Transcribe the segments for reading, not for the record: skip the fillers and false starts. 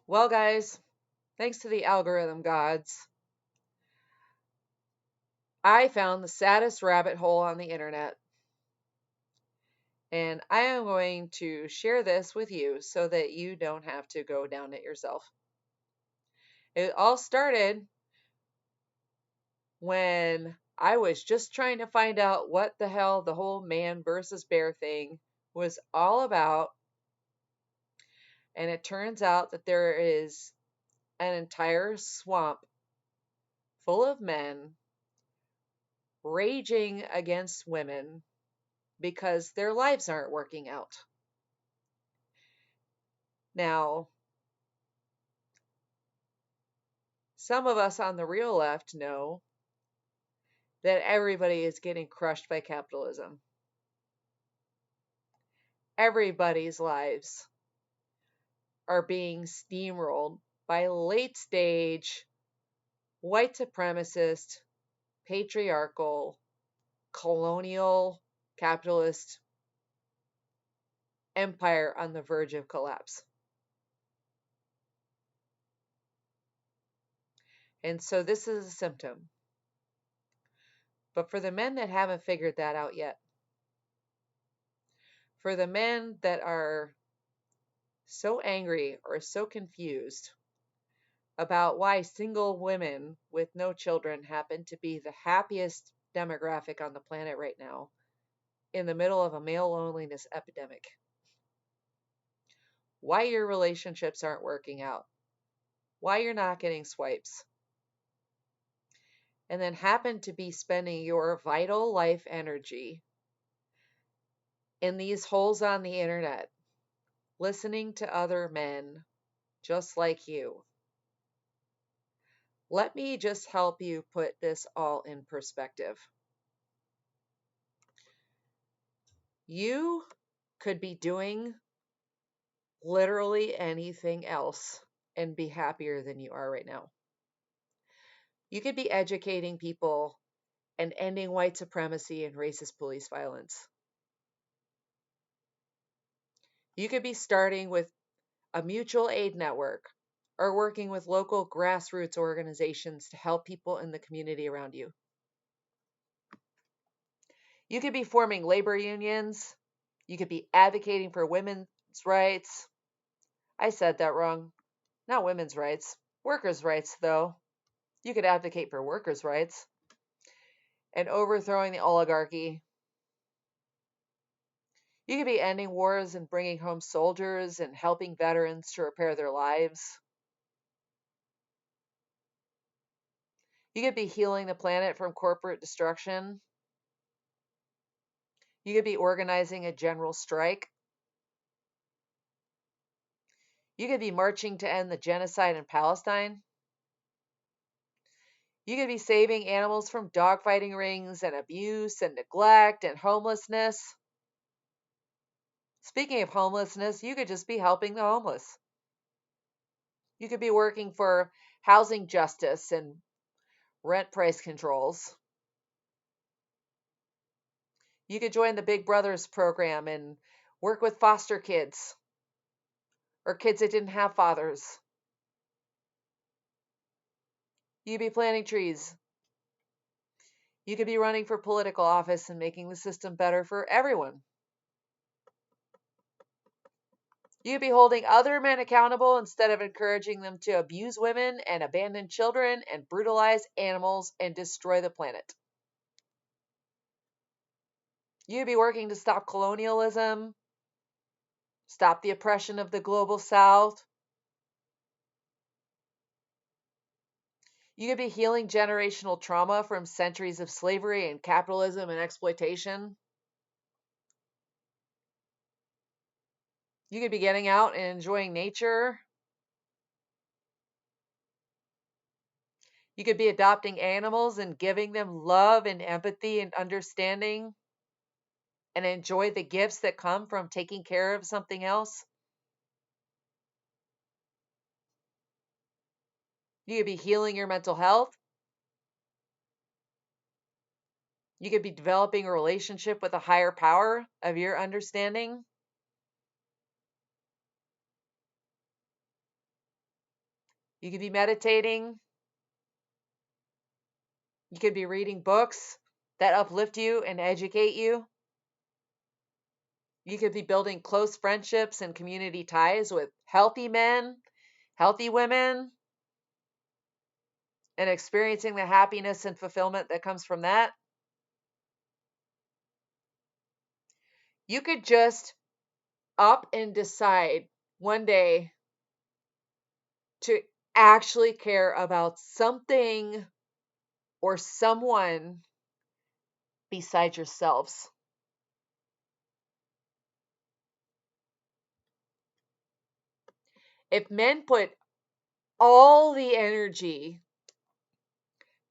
Well, guys, thanks to the algorithm gods, I found the saddest rabbit hole on the internet. And I am going to share this with you so that you don't have to go down it yourself. It all started when I was just trying to find out what the hell the whole man versus bear thing was all about. And it turns out that there is an entire swamp full of men raging against women because their lives aren't working out. Now, some of us on the real left know that everybody is getting crushed by capitalism. Everybody's lives are being steamrolled by late stage, white supremacist, patriarchal, colonial, capitalist empire on the verge of collapse. And so this is a symptom. But for the men that haven't figured that out yet, for the men that are so angry or so confused about why single women with no children happen to be the happiest demographic on the planet right now in the middle of a male loneliness epidemic. Why your relationships aren't working out. Why you're not getting swipes. And then happen to be spending your vital life energy in these holes on the internet, listening to other men just like you. Let me just help you put this all in perspective. You could be doing literally anything else and be happier than you are right now. You could be educating people and ending white supremacy and racist police violence. You could be starting with a mutual aid network or working with local grassroots organizations to help people in the community around you. You could be forming labor unions. You could be advocating for women's rights. I said that wrong. Not women's rights. Workers' rights, though. You could advocate for workers' rights and overthrowing the oligarchy. You could be ending wars and bringing home soldiers and helping veterans to repair their lives. You could be healing the planet from corporate destruction. You could be organizing a general strike. You could be marching to end the genocide in Palestine. You could be saving animals from dogfighting rings and abuse and neglect and homelessness. Speaking of homelessness, you could just be helping the homeless. You could be working for housing justice and rent price controls. You could join the Big Brothers program and work with foster kids or kids that didn't have fathers. You could be planting trees. You could be running for political office and making the system better for everyone. You could be holding other men accountable instead of encouraging them to abuse women and abandon children and brutalize animals and destroy the planet. You could be working to stop colonialism, stop the oppression of the global south. You could be healing generational trauma from centuries of slavery and capitalism and exploitation. You could be getting out and enjoying nature. You could be adopting animals and giving them love and empathy and understanding and enjoy the gifts that come from taking care of something else. You could be healing your mental health. You could be developing a relationship with a higher power of your understanding. You could be meditating. You could be reading books that uplift you and educate you. You could be building close friendships and community ties with healthy men, healthy women, and experiencing the happiness and fulfillment that comes from that. You could just up and decide one day to actually care about something or someone besides yourselves. If men put all the energy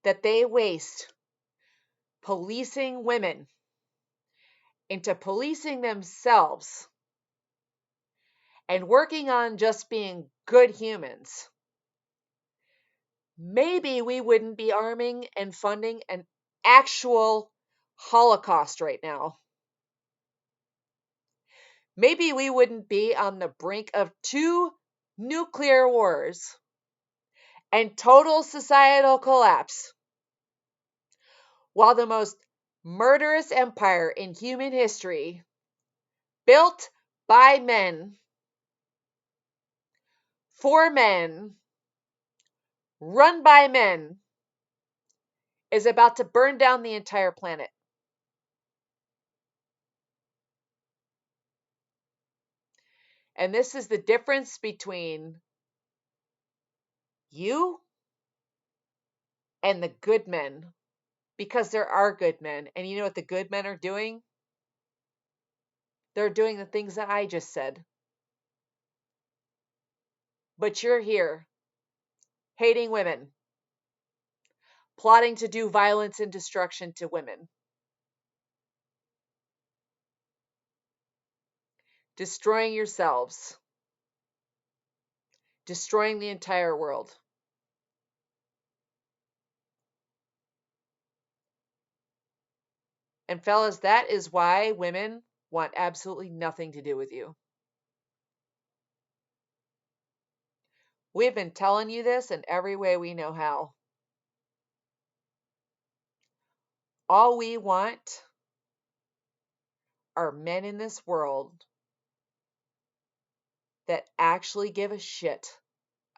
that they waste policing women into policing themselves and working on just being good humans, maybe we wouldn't be arming and funding an actual Holocaust right now. Maybe we wouldn't be on the brink of 2 nuclear wars and total societal collapse, while the most murderous empire in human history, built by men, for men, run by men, is about to burn down the entire planet. And this is the difference between you and the good men, because there are good men. And you know what the good men are doing? They're doing the things that I just said. But you're here, hating women, plotting to do violence and destruction to women, destroying yourselves, destroying the entire world. And fellas, that is why women want absolutely nothing to do with you. We've been telling you this in every way we know how. All we want are men in this world that actually give a shit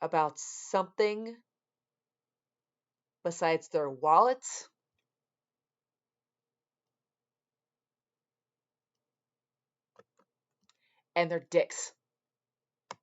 about something besides their wallets and their dicks.